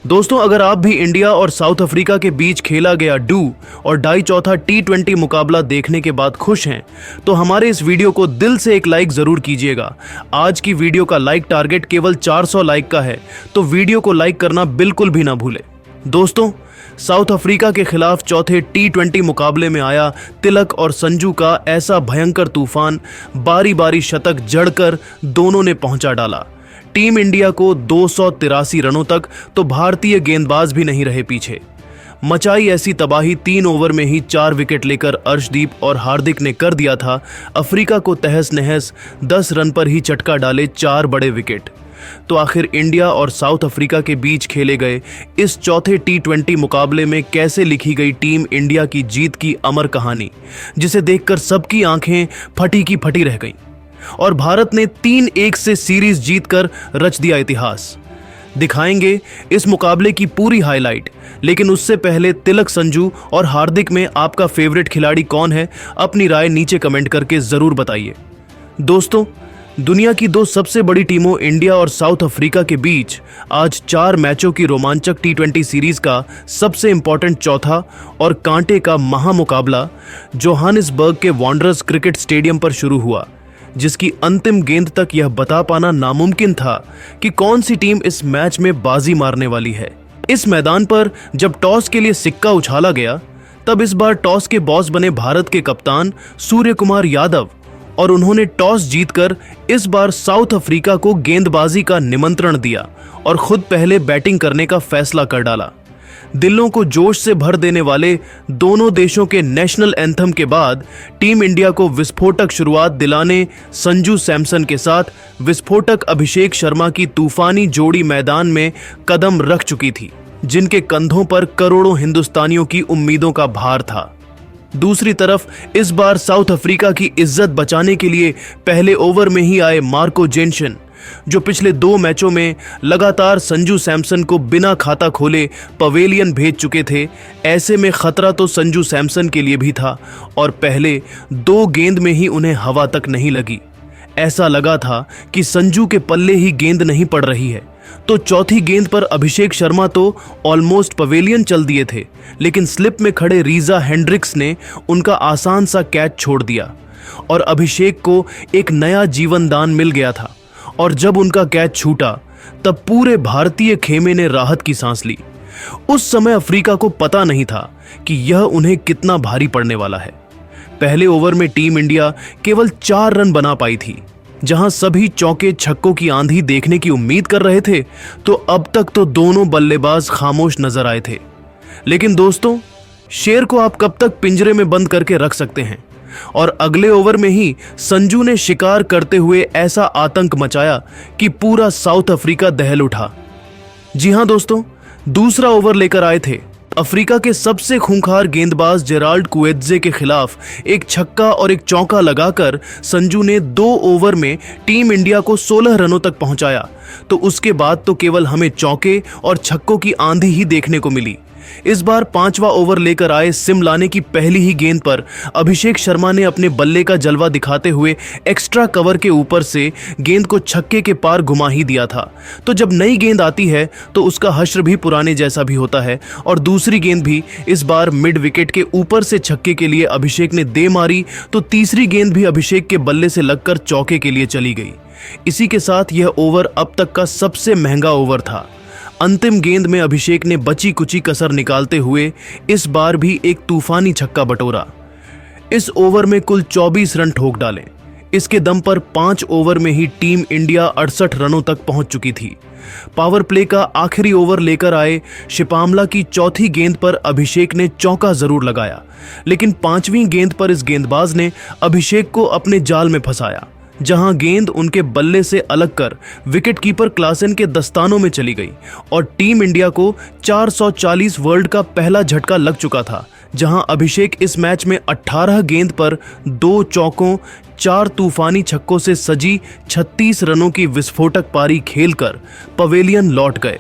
दोस्तों, अगर आप भी इंडिया और साउथ अफ्रीका के बीच खेला गया डू और डाई चौथा T20 मुकाबला देखने के बाद खुश हैं, तो हमारे इस वीडियो को दिल से एक लाइक जरूर कीजिएगा। आज की वीडियो का लाइक टारगेट केवल 400 लाइक का है, तो वीडियो को लाइक करना बिल्कुल भी ना भूले। दोस्तों, साउथ अफ्रीका के खिलाफ चौथे T20 मुकाबले में आया तिलक और संजू का ऐसा भयंकर तूफान, बारी बारी शतक जड़कर दोनों ने पहुंचा डाला टीम इंडिया को 283 रनों तक, तो भारतीय गेंदबाज भी नहीं रहे पीछे। मचाई ऐसी तबाही 3 ओवर में ही 4 विकेट लेकर अर्शदीप और हार्दिक ने कर दिया था अफ्रीका को तहस नहस। 10 रन पर ही चटका डाले 4 बड़े विकेट। तो आखिर इंडिया और साउथ अफ्रीका के बीच खेले गए इस चौथे T20 मुकाबले में कैसे लिखी गई टीम इंडिया की जीत की अमर कहानी, जिसे देखकर सबकी आंखें फटी की फटी रह गईं और भारत ने 3-1 से सीरीज जीतकर रच दिया इतिहास। दिखाएंगे इस मुकाबले की पूरी हाईलाइट, लेकिन उससे पहले तिलक, संजू और हार्दिक में आपका फेवरेट खिलाड़ी कौन है? अपनी राय नीचे कमेंट करके जरूर बताइए। दोस्तों, दुनिया की 2 सबसे बड़ी टीमों इंडिया और साउथ अफ्रीका के बीच आज 4 मैचों की रोमांचक T20 सीरीज का सबसे इंपॉर्टेंट चौथा और कांटे का महामुकाबला जोहानिसबर्ग के वांडरर्स क्रिकेट स्टेडियम पर शुरू हुआ, जिसकी अंतिम गेंद तक यह बता पाना नामुमकिन था कि कौन सी टीम इस मैच में बाजी मारने वाली है। इस मैदान पर जब टॉस के लिए सिक्का उछाला गया, तब इस बार टॉस के बॉस बने भारत के कप्तान सूर्य कुमार यादव, और उन्होंने टॉस जीतकर इस बार साउथ अफ्रीका को गेंदबाजी का निमंत्रण दिया और खुद पहले बैटिंग करने का फैसला कर डाला। दिलों को जोश से भर देने वाले दोनों देशों के नेशनल एंथम के बाद टीम इंडिया को विस्फोटक शुरुआत दिलाने संजू सैमसन के साथ विस्फोटक अभिषेक शर्मा की तूफानी जोड़ी मैदान में कदम रख चुकी थी, जिनके कंधों पर करोड़ों हिंदुस्तानियों की उम्मीदों का भार था। दूसरी तरफ इस बार साउथ अफ्रीका की इज्जत बचाने के लिए पहले ओवर में ही आए मार्को जेनसन, जो पिछले 2 मैचों में लगातार संजू सैमसन को बिना खाता खोले पवेलियन भेज चुके थे। ऐसे में खतरा तो संजू सैमसन के लिए भी था और पहले 2 गेंद में ही उन्हें हवा तक नहीं लगी। ऐसा लगा था कि संजू के पल्ले ही गेंद नहीं पड़ रही है। तो चौथी गेंद पर अभिषेक शर्मा तो ऑलमोस्ट पवेलियन चल दिए थे, लेकिन स्लिप में खड़े रीजा हेंड्रिक्स ने उनका आसान सा कैच छोड़ दिया और अभिषेक को एक नया जीवन दान मिल गया था। और जब उनका कैच छूटा, तब पूरे भारतीय खेमे ने राहत की सांस ली। उस समय अफ्रीका को पता नहीं था कि यह उन्हें कितना भारी पड़ने वाला है। पहले ओवर में टीम इंडिया केवल 4 रन बना पाई थी, जहां सभी चौके छक्कों की आंधी देखने की उम्मीद कर रहे थे, तो अब तक तो दोनों बल्लेबाज खामोश नजर आए थे। लेकिन दोस्तों, शेर को आप कब तक पिंजरे में बंद करके रख सकते हैं? और अगले ओवर में ही संजू ने शिकार करते हुए ऐसा आतंक मचाया कि पूरा साउथ अफ्रीका दहल उठा। जी हां दोस्तों, दूसरा ओवर लेकर आए थे अफ्रीका के सबसे खूंखार गेंदबाज जेराल्ड कुएत्जे के खिलाफ एक छक्का और एक चौका लगाकर संजू ने 2 ओवर में टीम इंडिया को 16 रनों तक पहुंचाया। तो उसके बाद तो केवल हमें चौके और छक्कों की आंधी ही देखने को मिली। इस बार 5वां ओवर लेकर आए सिमलाने की पहली ही गेंद पर अभिषेक शर्मा ने अपने बल्ले का जलवा दिखाते हुए एक्स्ट्रा कवर के ऊपर से गेंद को छक्के के पार घुमा ही दिया था। तो जब नई गेंद आती है तो उसका हश्र भी पुराने जैसा भी होता है, और दूसरी गेंद भी इस बार मिड विकेट के ऊपर से छक्के के लिए अभिषेक ने दे मारी, तो तीसरी गेंद भी अभिषेक के बल्ले से लगकर चौके के लिए चली गई। इसी के साथ यह ओवर अब तक का सबसे महंगा ओवर था। अंतिम गेंद में अभिषेक ने बची कुची कसर निकालते हुए इस बार भी एक तूफानी छक्का बटोरा। इस ओवर में कुल 24 रन ठोक डाले। इसके दम पर 5 ओवर में ही टीम इंडिया 68 रनों तक पहुंच चुकी थी। पावर प्ले का आखिरी ओवर लेकर आए शिपामला की चौथी गेंद पर अभिषेक ने चौका जरूर लगाया, लेकिन 5वीं गेंद पर इस गेंदबाज ने अभिषेक को अपने जाल में फंसाया, जहां गेंद उनके बल्ले से अलग कर विकेटकीपर क्लासेन के दस्तानों में चली गई और टीम इंडिया को 440 वर्ल्ड का पहला झटका लग चुका था, जहां अभिषेक इस मैच में 18 गेंद पर 2 चौकों 4 तूफानी छक्कों से सजी 36 रनों की विस्फोटक पारी खेलकर पवेलियन लौट गए।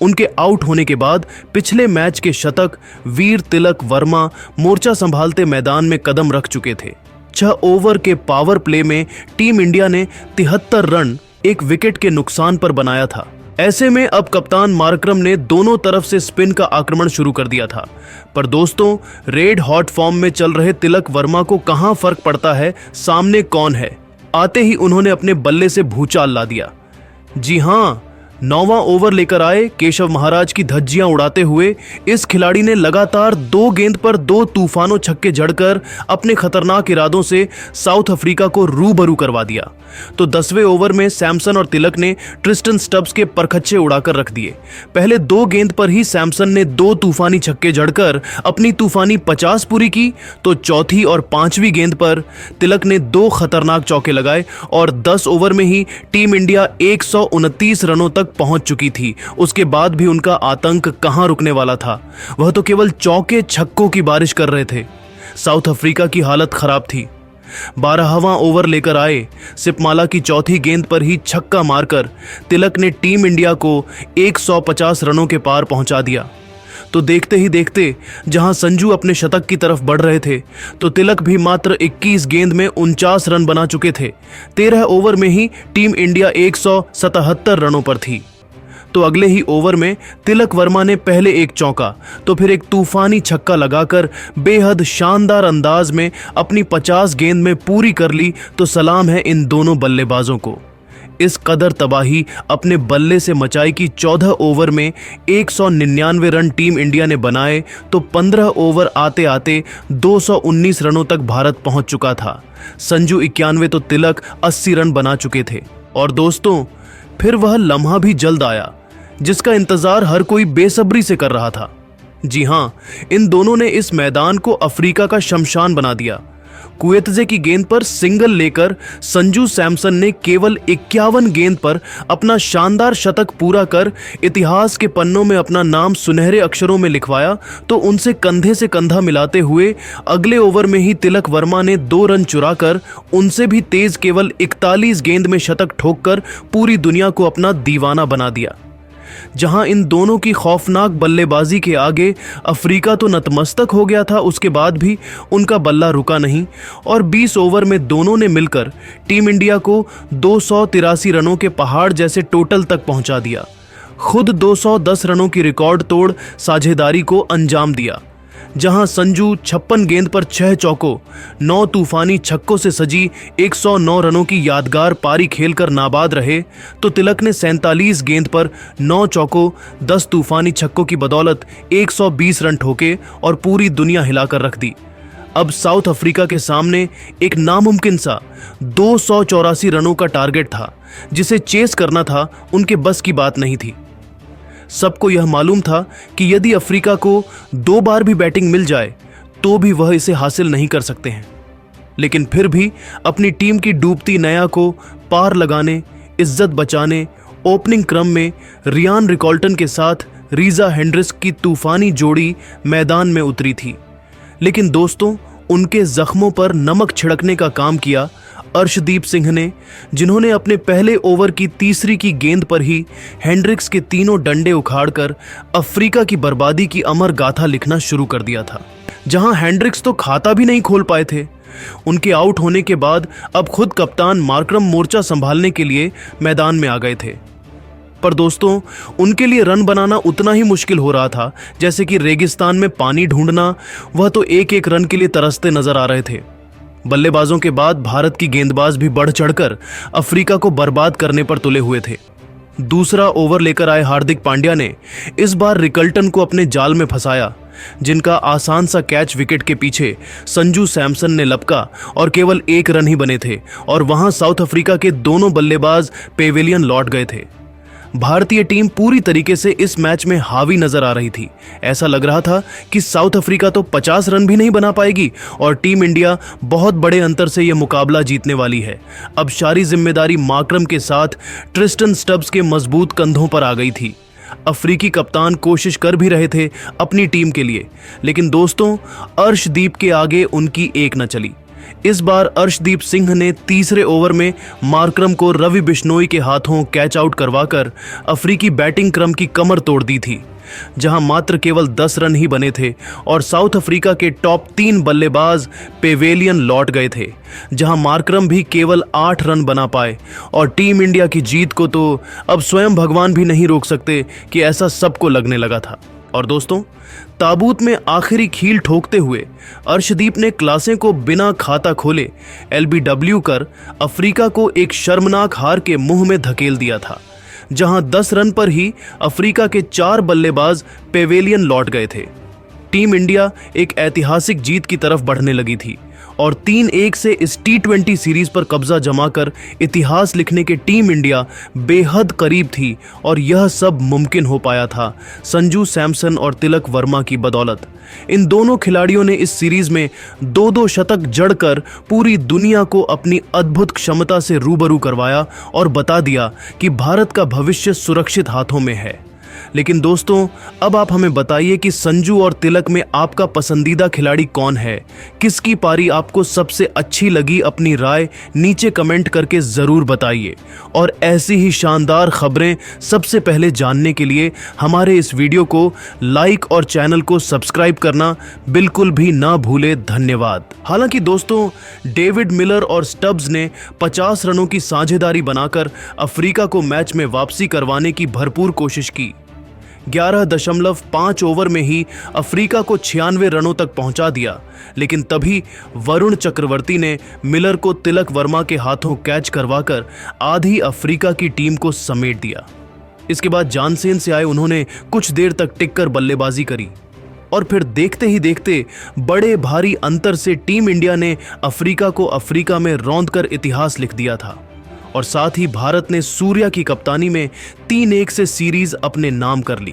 उनके आउट होने के बाद पिछले मैच के शतक वीर तिलक वर्मा मोर्चा संभालते मैदान में कदम रख चुके थे। 6 ओवर के पावर प्ले में टीम इंडिया ने 73 रन एक विकेट के नुकसान पर बनाया था। ऐसे में अब कप्तान मार्करम ने दोनों तरफ से स्पिन का आक्रमण शुरू कर दिया था। पर दोस्तों, रेड हॉट फॉर्म में चल रहे तिलक वर्मा को कहां फर्क पड़ता है सामने कौन है। आते ही उन्होंने अपने बल्ले से भूचाल ला दिया। जी हां, 9वां ओवर लेकर आए केशव महाराज की धज्जियां उड़ाते हुए इस खिलाड़ी ने लगातार 2 गेंद पर 2 तूफानों छक्के जड़कर अपने खतरनाक इरादों से साउथ अफ्रीका को रूबरू करवा दिया। तो 10वें ओवर में सैमसन और तिलक ने ट्रिस्टन स्टब्स के परखच्चे उड़ाकर रख दिए। पहले 2 गेंद पर ही सैमसन ने 2 तूफानी छक्के जड़कर अपनी तूफानी 50 पूरी की, तो चौथी और 5वीं गेंद पर तिलक ने 2 खतरनाक चौके लगाए और 10 ओवर में ही टीम इंडिया 129 रनों तक पहुंच चुकी थी। उसके बाद भी उनका आतंक कहां रुकने वाला था। वह तो केवल चौके छक्कों की बारिश कर रहे थे। साउथ अफ्रीका की हालत खराब थी। 12वां ओवर लेकर आए सिपमाला की चौथी गेंद पर ही छक्का मारकर तिलक ने टीम इंडिया को 150 रनों के पार पहुंचा दिया। तो देखते ही देखते जहां संजू अपने शतक की तरफ बढ़ रहे थे, तो तिलक भी मात्र 21 गेंद में 49 रन बना चुके थे। 13 ओवर में ही टीम इंडिया 177 रनों पर थी। तो अगले ही ओवर में तिलक वर्मा ने पहले एक चौका तो फिर एक तूफानी छक्का लगाकर बेहद शानदार अंदाज में अपनी 50 गेंद में पूरी कर ली। तो सलाम है इन दोनों बल्लेबाजों को। इस कदर तबाही अपने बल्ले से मचाई कि 14 ओवर में 199 रन टीम इंडिया ने बनाए, तो 15 ओवर आते आते 219 रनों तक भारत पहुंच चुका था। संजू 91 तो तिलक 80 रन बना चुके थे। और दोस्तों, फिर वह लम्हा भी जल्द आया जिसका इंतजार हर कोई बेसब्री से कर रहा था। जी हां, इन दोनों ने इस मैदान को अफ्रीका का शमशान बना दिया। कुएतजे की गेंद पर सिंगल लेकर संजू सैमसन ने केवल 51 गेंद पर अपना शानदार शतक पूरा कर इतिहास के पन्नों में अपना नाम सुनहरे अक्षरों में लिखवाया। तो उनसे कंधे से कंधा मिलाते हुए अगले ओवर में ही तिलक वर्मा ने 2 रन चुराकर उनसे भी तेज केवल 41 गेंद में शतक ठोककर पूरी दुनिया को अपना दीवाना बना दिया। जहां इन दोनों की खौफनाक बल्लेबाजी के आगे अफ्रीका तो नतमस्तक हो गया था, उसके बाद भी उनका बल्ला रुका नहीं और 20 ओवर में दोनों ने मिलकर टीम इंडिया को 283 रनों के पहाड़ जैसे टोटल तक पहुंचा दिया। खुद 210 रनों की रिकॉर्ड तोड़ साझेदारी को अंजाम दिया। जहां संजू 56 गेंद पर 6 चौकों 9 तूफानी छक्कों से सजी 109 रनों की यादगार पारी खेलकर नाबाद रहे, तो तिलक ने 47 गेंद पर 9 चौकों 10 तूफानी छक्कों की बदौलत 120 रन ठोके और पूरी दुनिया हिलाकर रख दी। अब साउथ अफ्रीका के सामने एक नामुमकिन सा 284 रनों का टारगेट था, जिसे चेस करना था उनके बस की बात नहीं थी। सबको यह मालूम था कि यदि अफ्रीका को 2 बार भी बैटिंग मिल जाए तो भी वह इसे हासिल नहीं कर सकते हैं। लेकिन फिर भी अपनी टीम की डूबती नया को पार लगाने, इज्जत बचाने ओपनिंग क्रम में रियान रिकॉल्टन के साथ रीजा हेंड्रिक्स की तूफानी जोड़ी मैदान में उतरी थी। लेकिन दोस्तों, उनके जख्मों पर नमक छिड़कने का काम किया अर्शदीप सिंह ने, जिन्होंने अपने पहले ओवर की तीसरी की गेंद पर ही हेंड्रिक्स के तीनों डंडे उखाड़कर अफ्रीका की बर्बादी की अमर गाथा लिखना शुरू कर दिया था। जहां हेंड्रिक्स तो खाता भी नहीं खोल पाए थे। उनके आउट होने के बाद अब खुद कप्तान मार्करम मोर्चा संभालने के लिए मैदान में आ गए थे। पर दोस्तों, उनके लिए रन बनाना उतना ही मुश्किल हो रहा था जैसे कि रेगिस्तान में पानी ढूंढना। वह तो एक एक रन के लिए तरसते नजर आ रहे थे। बल्लेबाजों के बाद भारत की गेंदबाज भी बढ़ चढ़कर अफ्रीका को बर्बाद करने पर तुले हुए थे। दूसरा ओवर लेकर आए हार्दिक पांड्या ने इस बार रिकल्टन को अपने जाल में फंसाया, जिनका आसान सा कैच विकेट के पीछे संजू सैमसन ने लपका और केवल 1 रन ही बने थे और वहां साउथ अफ्रीका के दोनों बल्लेबाज पेवेलियन लौट गए थे। भारतीय टीम पूरी तरीके से इस मैच में हावी नजर आ रही थी। ऐसा लग रहा था कि साउथ अफ्रीका तो 50 रन भी नहीं बना पाएगी और टीम इंडिया बहुत बड़े अंतर से यह मुकाबला जीतने वाली है। अब सारी जिम्मेदारी मार्करम के साथ ट्रिस्टन स्टब्स के मजबूत कंधों पर आ गई थी। अफ्रीकी कप्तान कोशिश कर भी रहे थे अपनी टीम के लिए, लेकिन दोस्तों, अर्शदीप के आगे उनकी एक न चली। इस बार अर्शदीप सिंह ने तीसरे ओवर में मार्करम को रवि बिश्नोई के हाथों कैच आउट करवाकर अफ्रीकी बैटिंग क्रम की कमर तोड़ दी थी। जहां मात्र केवल 10 रन ही बने थे और साउथ अफ्रीका के टॉप 3 बल्लेबाज पेवेलियन लौट गए थे, जहां मार्करम भी केवल 8 रन बना पाए। और टीम इंडिया की जीत को तो अब स्वयं भगवान भी नहीं रोक सकते कि ऐसा सबको लगने लगा था। और दोस्तों, ताबूत में आखिरी खील ठोकते हुए अर्शदीप ने क्लासें को बिना खाता खोले LBW कर अफ्रीका को एक शर्मनाक हार के मुंह में धकेल दिया था, जहां 10 रन पर ही अफ्रीका के 4 बल्लेबाज पेवेलियन लौट गए थे। टीम इंडिया एक ऐतिहासिक जीत की तरफ बढ़ने लगी थी और 3-1 से इस T20 सीरीज पर कब्जा जमाकर इतिहास लिखने के टीम इंडिया बेहद करीब थी। और यह सब मुमकिन हो पाया था संजू सैमसन और तिलक वर्मा की बदौलत। इन दोनों खिलाड़ियों ने इस सीरीज में 2-2 शतक जड़कर पूरी दुनिया को अपनी अद्भुत क्षमता से रूबरू करवाया और बता दिया कि भारत का भविष्य सुरक्षित हाथों में है। लेकिन दोस्तों, अब आप हमें बताइए कि संजू और तिलक में आपका पसंदीदा खिलाड़ी कौन है? किसकी पारी आपको सबसे अच्छी लगी? अपनी राय नीचे कमेंट करके ज़रूर बताइए। और ऐसी ही शानदार खबरें सबसे पहले जानने के लिए हमारे इस वीडियो को लाइक और चैनल को सब्सक्राइब करना बिल्कुल भी ना भूले। धन्यवाद। हालांकि दोस्तों, डेविड मिलर और स्टब्स ने 50 रनों की साझेदारी बनाकर अफ्रीका को मैच में वापसी करवाने की भरपूर कोशिश की। 11.5 ओवर में ही अफ्रीका को 96 रनों तक पहुंचा दिया, लेकिन तभी वरुण चक्रवर्ती ने मिलर को तिलक वर्मा के हाथों कैच करवाकर आधी अफ्रीका की टीम को समेट दिया। इसके बाद जानसेन से आए उन्होंने कुछ देर तक टिककर बल्लेबाजी करी और फिर देखते ही देखते बड़े भारी अंतर से टीम इंडिया ने अफ्रीका को अफ्रीका में रौंदकर इतिहास लिख दिया था। और साथ ही भारत ने सूर्या की कप्तानी में 3-1 से सीरीज अपने नाम कर ली।